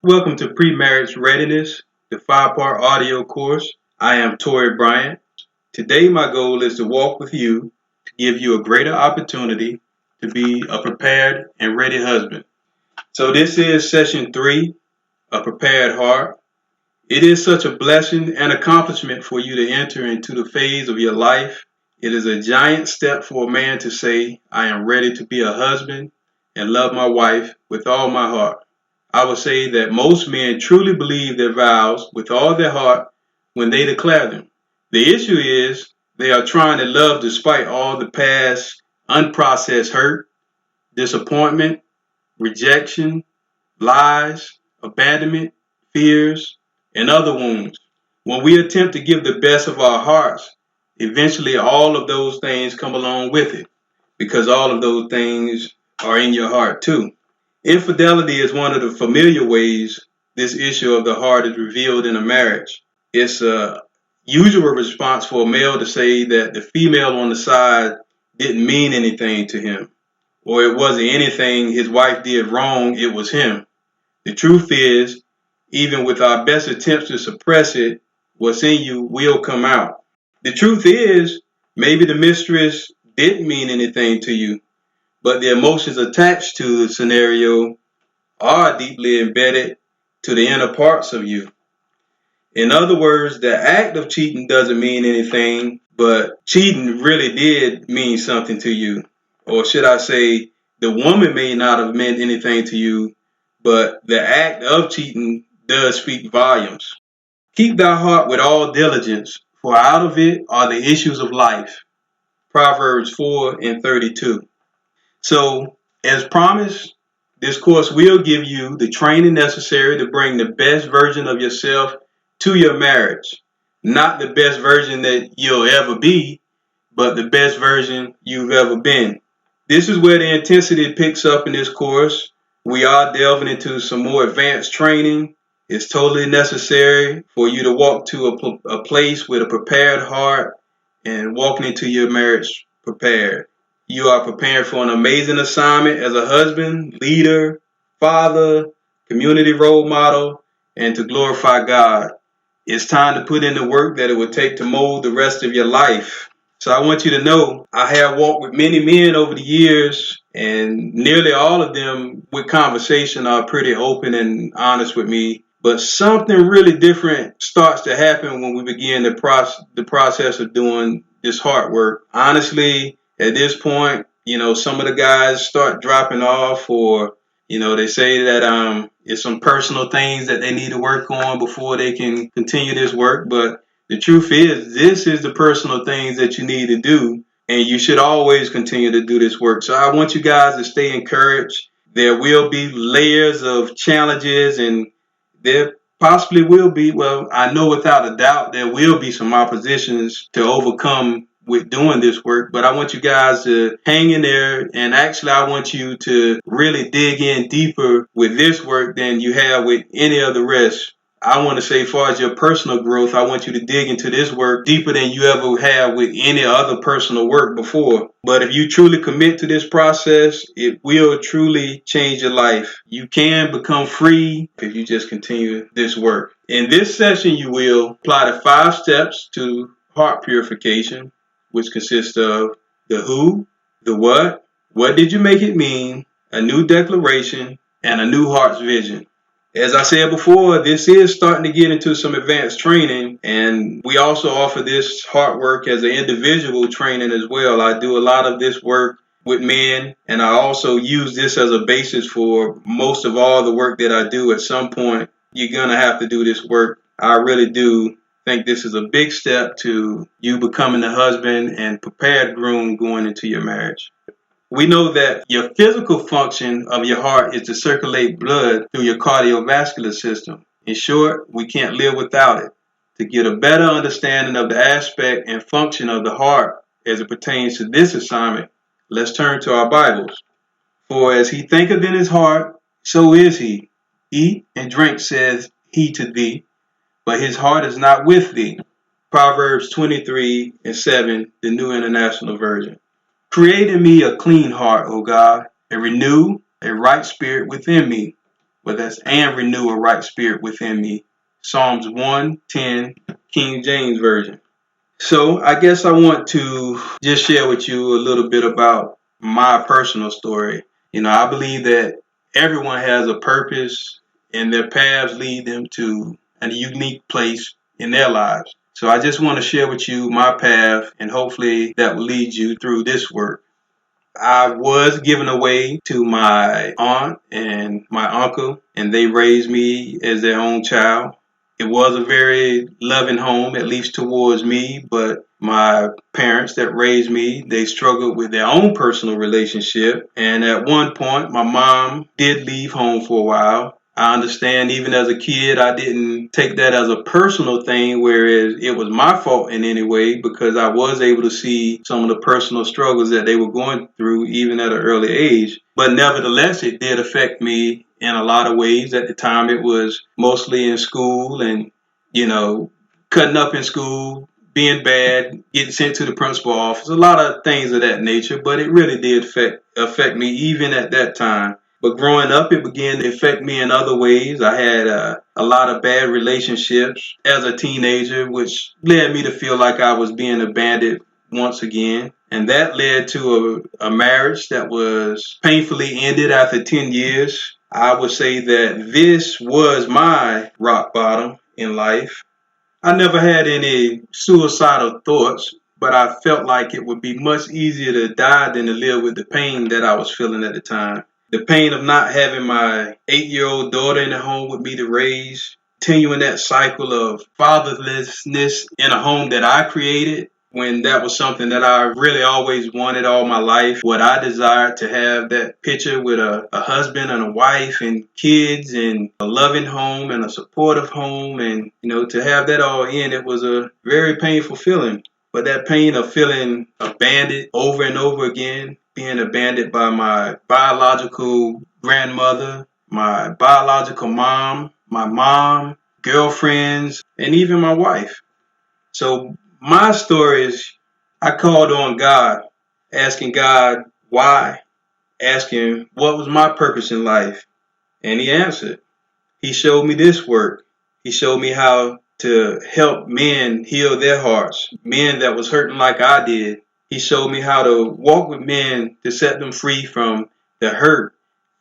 Welcome to Premarriage Readiness, the 5-part audio course. I am Tori Bryant. Today my goal is to walk with you to give you a greater opportunity to be a prepared and ready husband. So this is session 3, A Prepared Heart. It is such a blessing and accomplishment for you to enter into the phase of your life. It is a giant step for a man to say, I am ready to be a husband and love my wife with all my heart. I would say that most men truly believe their vows with all their heart when they declare them. The issue is they are trying to love despite all the past unprocessed hurt, disappointment, rejection, lies, abandonment, fears, and other wounds. When we attempt to give the best of our hearts, eventually all of those things come along with it because all of those things are in your heart too. Infidelity is one of the familiar ways this issue of the heart is revealed in a marriage. It's a usual response for a male to say that the female on the side didn't mean anything to him, or it wasn't anything his wife did wrong, it was him. The truth is, even with our best attempts to suppress it, what's in you will come out. The truth is, maybe the mistress didn't mean anything to you, but the emotions attached to the scenario are deeply embedded to the inner parts of you. In other words, the act of cheating doesn't mean anything, but cheating really did mean something to you. Or should I say, the woman may not have meant anything to you, but the act of cheating does speak volumes. Keep thy heart with all diligence, for out of it are the issues of life. Proverbs 4:32. So, as promised, this course will give you the training necessary to bring the best version of yourself to your marriage. Not the best version that you'll ever be, but the best version you've ever been. This is where the intensity picks up in this course. We are delving into some more advanced training. It's totally necessary for you to walk to a place with a prepared heart and walking into your marriage prepared. You are preparing for an amazing assignment as a husband, leader, father, community role model, and to glorify God. It's time to put in the work that it would take to mold the rest of your life. So I want you to know, I have walked with many men over the years, and nearly all of them with conversation are pretty open and honest with me. But something really different starts to happen when we begin the process of doing this hard work. Honestly, at this point, some of the guys start dropping off, or, they say that it's some personal things that they need to work on before they can continue this work. But the truth is, this is the personal things that you need to do, and you should always continue to do this work. So I want you guys to stay encouraged. There will be layers of challenges, and there possibly will be, well, I know without a doubt, there will be some oppositions to overcome with doing this work, but I want you guys to hang in there, and actually I want you to really dig in deeper with this work than you have with any of the rest. I want to say, as far as your personal growth, I want you to dig into this work deeper than you ever have with any other personal work before. But if you truly commit to this process, it will truly change your life. You can become free if you just continue this work. In this session, you will apply the 5 steps to heart purification, which consists of the who, the what did you make it mean, a new declaration, and a new heart's vision. As I said before, this is starting to get into some advanced training, and we also offer this heart work as an individual training as well. I do a lot of this work with men, and I also use this as a basis for most of all the work that I do. At some point, you're going to have to do this work. I really do think this is a big step to you becoming the husband and prepared groom going into your marriage. We know that your physical function of your heart is to circulate blood through your cardiovascular system. In short, we can't live without it. To get a better understanding of the aspect and function of the heart as it pertains to this assignment, let's turn to our Bibles. For as he thinketh in his heart, so is he. Eat and drink, says he to thee, but his heart is not with thee. Proverbs 23:7, the New International Version. Create in me a clean heart, O God, and renew a right spirit within me. but that's and renew a right spirit within me. Psalms 1:10, King James Version. So I guess I want to just share with you a little bit about my personal story. I believe that everyone has a purpose and their paths lead them to a unique place in their lives. So I just want to share with you my path, and hopefully that will lead you through this work. I was given away to my aunt and my uncle, and they raised me as their own child. It was a very loving home, at least towards me, but my parents that raised me, they struggled with their own personal relationship. And at one point, my mom did leave home for a while. I understand even as a kid, I didn't take that as a personal thing, whereas it was my fault in any way, because I was able to see some of the personal struggles that they were going through even at an early age. But nevertheless, it did affect me in a lot of ways. At the time, it was mostly in school and, cutting up in school, being bad, getting sent to the principal office, a lot of things of that nature. But it really did affect me even at that time. But growing up, it began to affect me in other ways. I had a lot of bad relationships as a teenager, which led me to feel like I was being abandoned once again. And that led to a marriage that was painfully ended after 10 years. I would say that this was my rock bottom in life. I never had any suicidal thoughts, but I felt like it would be much easier to die than to live with the pain that I was feeling at the time. The pain of not having my 8-year-old daughter in the home with me to raise, continuing that cycle of fatherlessness in a home that I created, when that was something that I really always wanted all my life. What I desired, to have that picture with a husband and a wife and kids and a loving home and a supportive home, and to have that all in, it was a very painful feeling. But that pain of feeling abandoned over and over again, being abandoned by my biological grandmother, my biological mom, my mom, girlfriends, and even my wife. So my story is, I called on God, asking God why, asking what was my purpose in life. And he answered. He showed me this work. He showed me how to help men heal their hearts, men that was hurting like I did. He showed me how to walk with men to set them free from the hurt,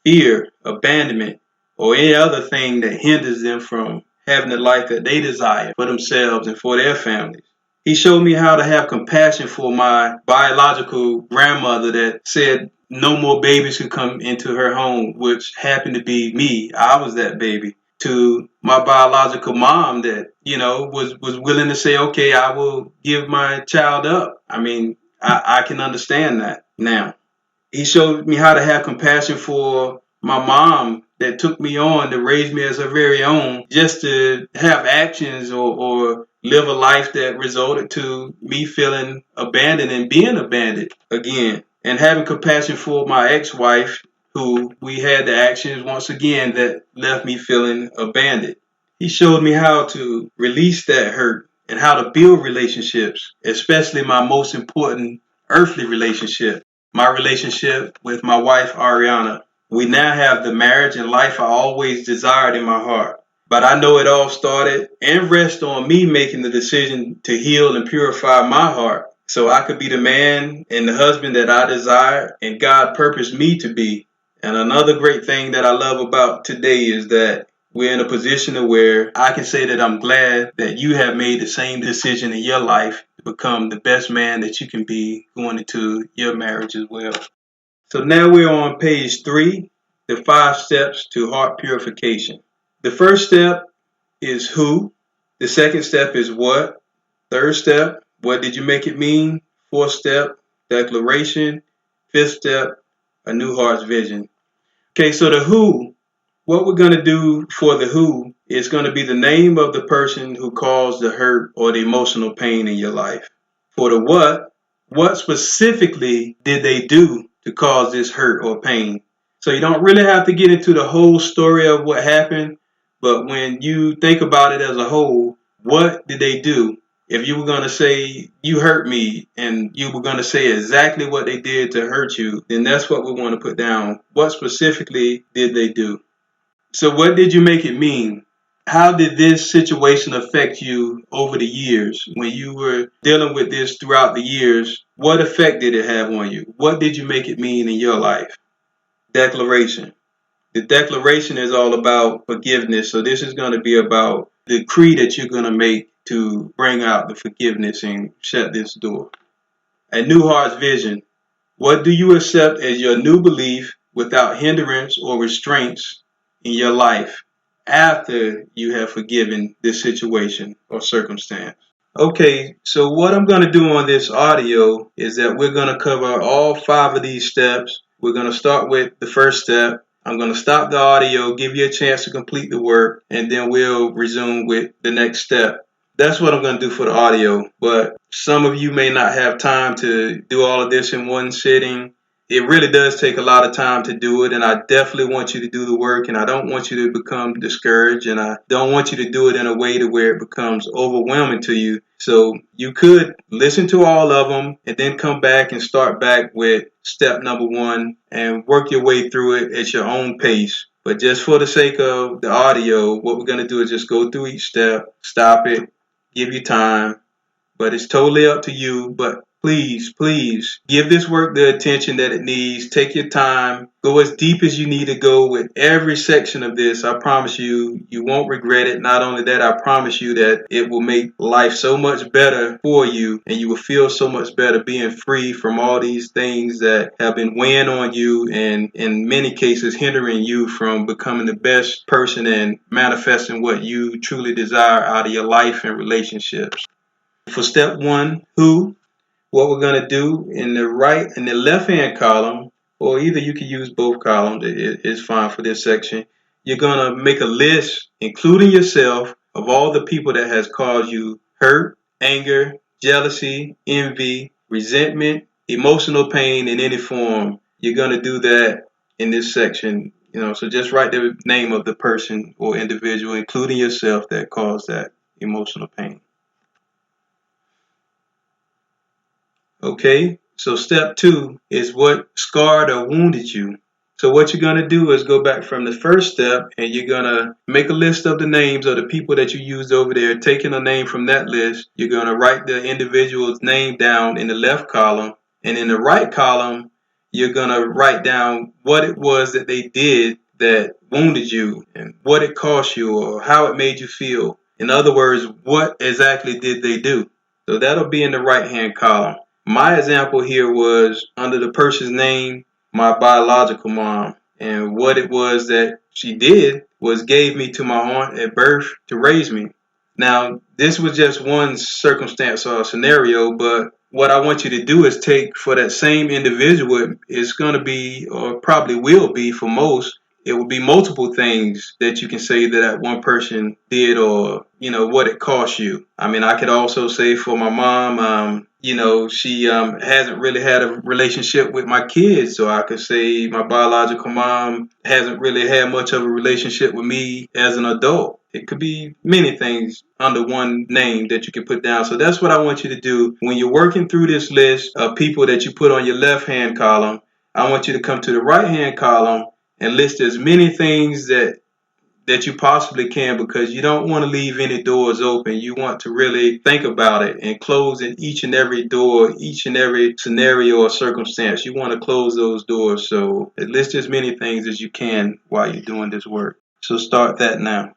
fear, abandonment, or any other thing that hinders them from having the life that they desire for themselves and for their families. He showed me how to have compassion for my biological grandmother that said no more babies could come into her home, which happened to be me. I was that baby. To my biological mom that, was willing to say, okay, I will give my child up. I mean, I can understand that now. He showed me how to have compassion for my mom that took me on to raise me as her very own, just to have actions or live a life that resulted to me feeling abandoned and being abandoned again. And having compassion for my ex-wife, who we had the actions once again that left me feeling abandoned. He showed me how to release that hurt and how to build relationships, especially my most important earthly relationship, my relationship with my wife, Ariana. We now have the marriage and life I always desired in my heart. But I know it all started and rests on me making the decision to heal and purify my heart so I could be the man and the husband that I desire and God purposed me to be. And another great thing that I love about today is that we're in a position where I can say that I'm glad that you have made the same decision in your life to become the best man that you can be going into your marriage as well. So now we're on page 3, the 5 steps to heart purification. The first step is who. The second step is what. Third step, what did you make it mean? Fourth step, declaration. Fifth step, a new heart's vision. Okay, so the who, what we're going to do for the who is going to be the name of the person who caused the hurt or the emotional pain in your life. For the what specifically did they do to cause this hurt or pain? So you don't really have to get into the whole story of what happened, but when you think about it as a whole, what did they do? If you were going to say, you hurt me, and you were going to say exactly what they did to hurt you, then that's what we want to put down. What specifically did they do? So what did you make it mean? How did this situation affect you over the years? When you were dealing with this throughout the years, what effect did it have on you? What did you make it mean in your life? Declaration. The declaration is all about forgiveness. So this is going to be about the decree that you're going to make to bring out the forgiveness and shut this door. A new heart's vision. What do you accept as your new belief without hindrance or restraints in your life after you have forgiven this situation or circumstance? Okay, so what I'm going to do on this audio is that we're going to cover all 5 of these steps. We're going to start with the first step. I'm going to stop the audio, give you a chance to complete the work, and then we'll resume with the next step. That's what I'm going to do for the audio, but some of you may not have time to do all of this in one sitting. It really does take a lot of time to do it, and I definitely want you to do the work, and I don't want you to become discouraged, and I don't want you to do it in a way to where it becomes overwhelming to you. So you could listen to all of them and then come back and start back with step number 1 and work your way through it at your own pace. But just for the sake of the audio, what we're going to do is just go through each step, stop it, give you time, but it's totally up to you. But please, please give this work the attention that it needs. Take your time. Go as deep as you need to go with every section of this. I promise you, you won't regret it. Not only that, I promise you that it will make life so much better for you, and you will feel so much better being free from all these things that have been weighing on you and in many cases hindering you from becoming the best person and manifesting what you truly desire out of your life and relationships. For step 1, who, what we're going to do in the left hand column, or either you can use both columns, it's fine for this section. You're going to make a list, including yourself, of all the people that has caused you hurt, anger, jealousy, envy, resentment, emotional pain in any form. You're going to do that in this section. So just write the name of the person or individual, including yourself, that caused that emotional pain. Okay, so step 2 is what scarred or wounded you. So what you're going to do is go back from the first step and you're going to make a list of the names of the people that you used over there. Taking a name from that list, you're going to write the individual's name down in the left column. And in the right column, you're going to write down what it was that they did that wounded you and what it cost you or how it made you feel. In other words, what exactly did they do? So that'll be in the right-hand column. My example here was under the person's name, my biological mom. And what it was that she did was gave me to my aunt at birth to raise me. Now, this was just one circumstance or scenario, but what I want you to do is take for that same individual, it's going to be, or probably will be for most, it will be multiple things that you can say that one person did or, what it cost you. I mean, I could also say for my mom, she hasn't really had a relationship with my kids. So I could say my biological mom hasn't really had much of a relationship with me as an adult. It could be many things under one name that you can put down. So that's what I want you to do. When you're working through this list of people that you put on your left-hand column, I want you to come to the right-hand column and list as many things that you possibly can, because you don't want to leave any doors open. You want to really think about it and close in each and every door, each and every scenario or circumstance. You want to close those doors. So list as many things as you can while you're doing this work. So start that now.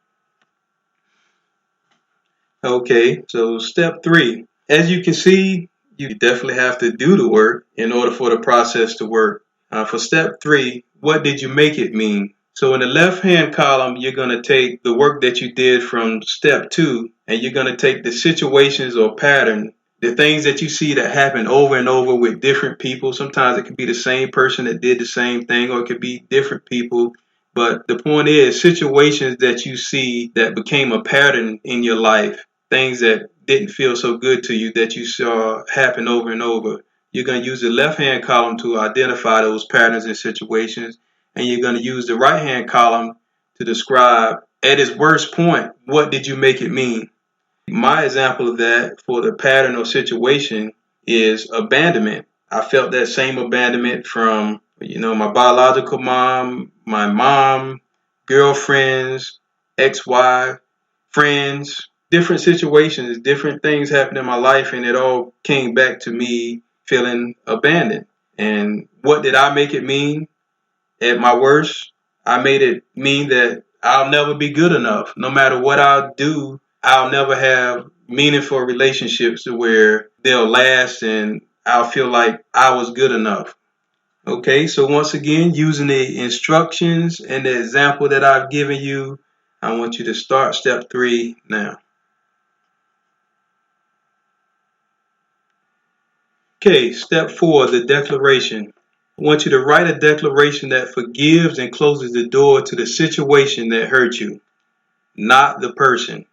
Okay, so step 3. As you can see, you definitely have to do the work in order for the process to work. For step 3, what did you make it mean? So in the left-hand column, you're going to take the work that you did from step 2, and you're going to take the situations or pattern, the things that you see that happen over and over with different people. Sometimes it could be the same person that did the same thing, or it could be different people. But the point is, situations that you see that became a pattern in your life, things that didn't feel so good to you that you saw happen over and over. You're going to use the left-hand column to identify those patterns and situations, and you're going to use the right-hand column to describe, at its worst point, what did you make it mean? My example of that for the pattern or situation is abandonment. I felt that same abandonment from, my biological mom, my mom, girlfriends, ex-wife, friends, different situations, different things happened in my life, and it all came back to me feeling abandoned. And what did I make it mean? At my worst, I made it mean that I'll never be good enough. No matter what I do, I'll never have meaningful relationships to where they'll last and I'll feel like I was good enough. Okay, so once again, using the instructions and the example that I've given you, I want you to start step 3 now. Okay, step 4, the declaration. I want you to write a declaration that forgives and closes the door to the situation that hurt you, not the person.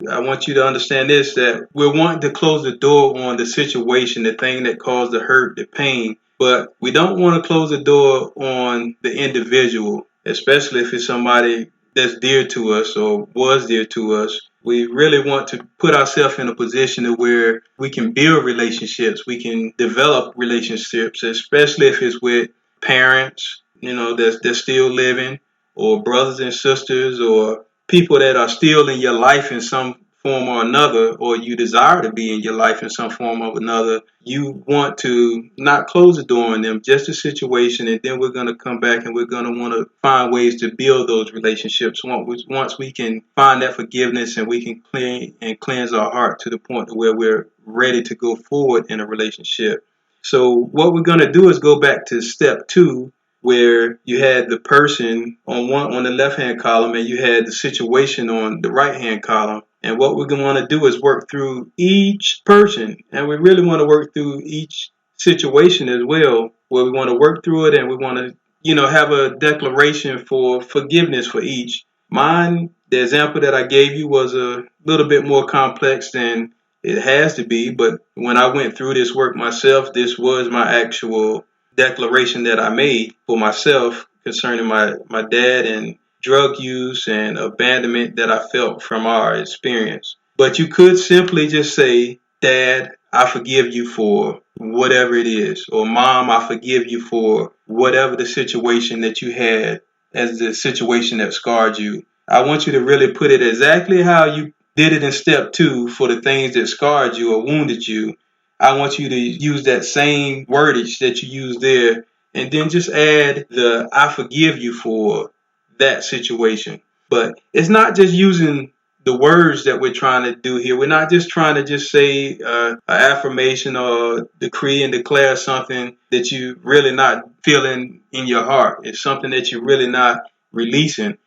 I want you to understand this, that we're wanting to close the door on the situation, the thing that caused the hurt, the pain, but we don't want to close the door on the individual, especially if it's somebody that's dear to us or was dear to us. We really want to put ourselves in a position to where we can build relationships, we can develop relationships, especially if it's with parents, that's still living, or brothers and sisters, or people that are still in your life in some form or another, or you desire to be in your life in some form or another. You want to not close the door on them, just a situation, and then we're going to come back and we're going to want to find ways to build those relationships. Once we can find that forgiveness and we can clean and cleanse our heart to the point where we're ready to go forward in a relationship. So what we're going to do is go back to step 2, where you had the person on the left hand column and you had the situation on the right hand column. And what we're going to want to do is work through each person, and we really want to work through each situation as well, where we want to work through it and we want to have a declaration for forgiveness for each. Mine, the example that I gave you, was a little bit more complex than it has to be, but when I went through this work myself, this was my actual declaration that I made for myself concerning my dad and drug use and abandonment that I felt from our experience. But you could simply just say, Dad, I forgive you for whatever it is, or Mom, I forgive you for whatever the situation that you had as the situation that scarred you. I want you to really put it exactly how you did it in step 2 for the things that scarred you or wounded you. I want you to use that same wordage that you used there, and then just add the I forgive you for that situation. But it's not just using the words that we're trying to do here. We're not just trying to just say an affirmation or decree and declare something that you really not feeling in your heart. It's something that you're really not releasing.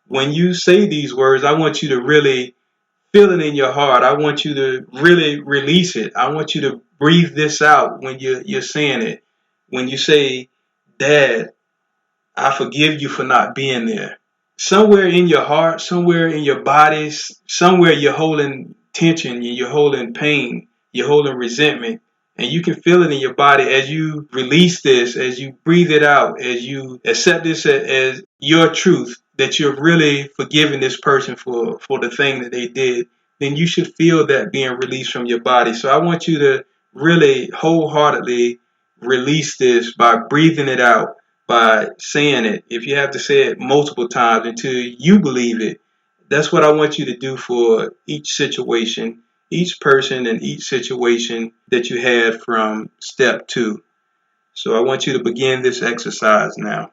When you say these words, I want you to really feel it in your heart. I want you to really release it. I want you to breathe this out when you're saying it. When you say, Dad, I forgive you for not being there. Somewhere in your heart, somewhere in your body, somewhere you're holding tension, you're holding pain, you're holding resentment. And you can feel it in your body as you release this, as you breathe it out, as you accept this as your truth, that you're really forgiving this person for the thing that they did. Then you should feel that being released from your body. So I want you to really wholeheartedly release this by breathing it out, by saying it. If you have to say it multiple times until you believe it, that's what I want you to do for each situation, each person, and each situation that you had from step 2. So I want you to begin this exercise now.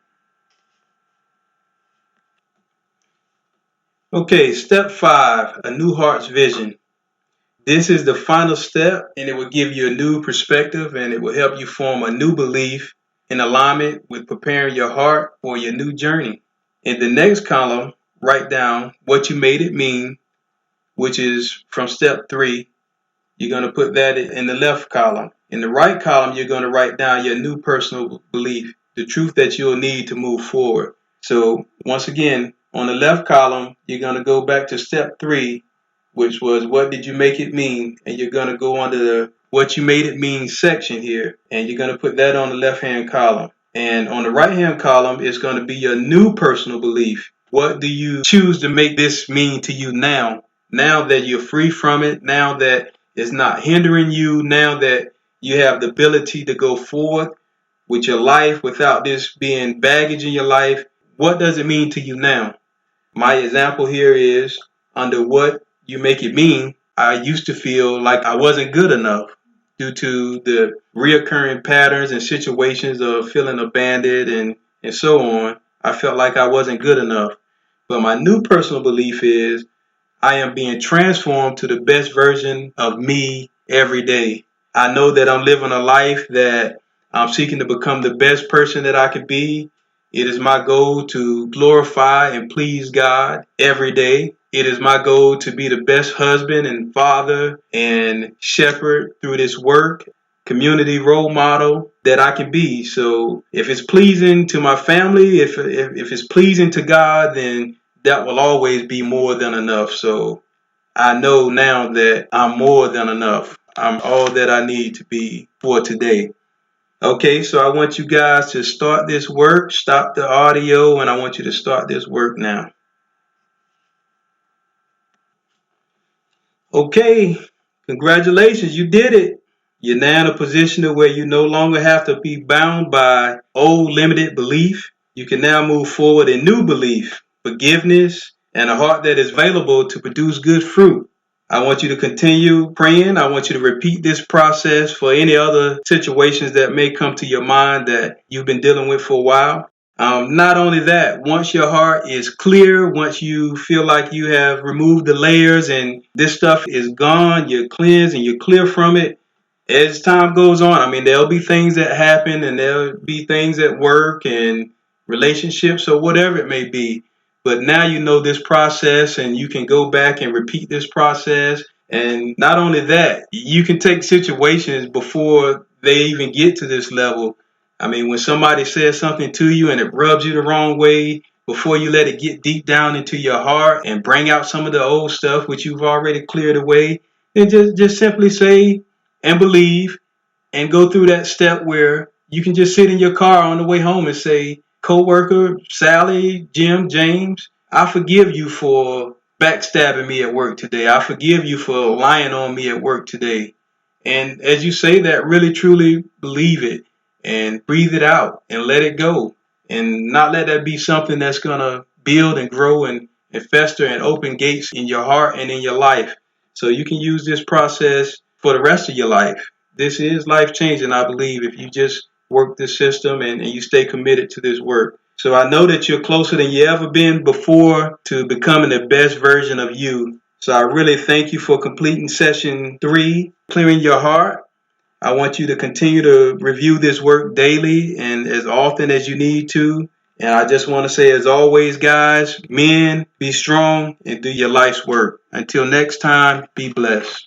Okay, step 5, a new heart's vision. This is the final step, and it will give you a new perspective, and it will help you form a new belief in alignment with preparing your heart for your new journey. In the next column, write down what you made it mean, which is from step 3. You're going to put that in the left column. In the right column, you're going to write down your new personal belief, the truth that you'll need to move forward. So once again, on the left column, you're going to go back to step 3, which was what did you make it mean? And you're going to go under the what you made it mean section here, and you're going to put that on the left-hand column. And on the right-hand column, it's going to be your new personal belief. What do you choose to make this mean to you now? Now that you're free from it, now that it's not hindering you, now that you have the ability to go forward with your life without this being baggage in your life, what does it mean to you now? My example here is, under what you make it mean, I used to feel like I wasn't good enough due to the reoccurring patterns and situations of feeling abandoned and so on. I felt like I wasn't good enough. But my new personal belief is I am being transformed to the best version of me every day. I know that I'm living a life that I'm seeking to become the best person that I can be. It is my goal to glorify and please God every day. It is my goal to be the best husband and father and shepherd through this work, community role model that I can be. So if it's pleasing to my family, if it's pleasing to God, then that will always be more than enough. So I know now that I'm more than enough. I'm all that I need to be for today. Okay, so I want you guys to start this work. Stop the audio, and I want you to start this work now. Okay, congratulations, you did it. You're now in a position to where you no longer have to be bound by old limited belief. You can now move forward in new belief, forgiveness, and a heart that is available to produce good fruit. I want you to continue praying. I want you to repeat this process for any other situations that may come to your mind that you've been dealing with for a while. Not only that, once your heart is clear, once you feel like you have removed the layers and this stuff is gone, you're cleansed and you're clear from it, as time goes on, I mean, there'll be things that happen and there'll be things at work and relationships or whatever it may be. But now you know this process and you can go back and repeat this process. And not only that, you can take situations before they even get to this level. I mean, when somebody says something to you and it rubs you the wrong way, before you let it get deep down into your heart and bring out some of the old stuff which you've already cleared away, then just simply say and believe and go through that step where you can just sit in your car on the way home and say, coworker, Sally, Jim, James, I forgive you for backstabbing me at work today. I forgive you for lying on me at work today. And as you say that, really truly believe it and breathe it out and let it go and not let that be something that's going to build and grow and fester and open gates in your heart and in your life. So you can use this process for the rest of your life. This is life changing, I believe, if you just work this system and you stay committed to this work. So I know that you're closer than you ever been before to becoming the best version of you. So I really thank you for completing session 3, clearing your heart. I want you to continue to review this work daily and as often as you need to. And I just want to say, as always, guys, men, be strong and do your life's work. Until next time, be blessed.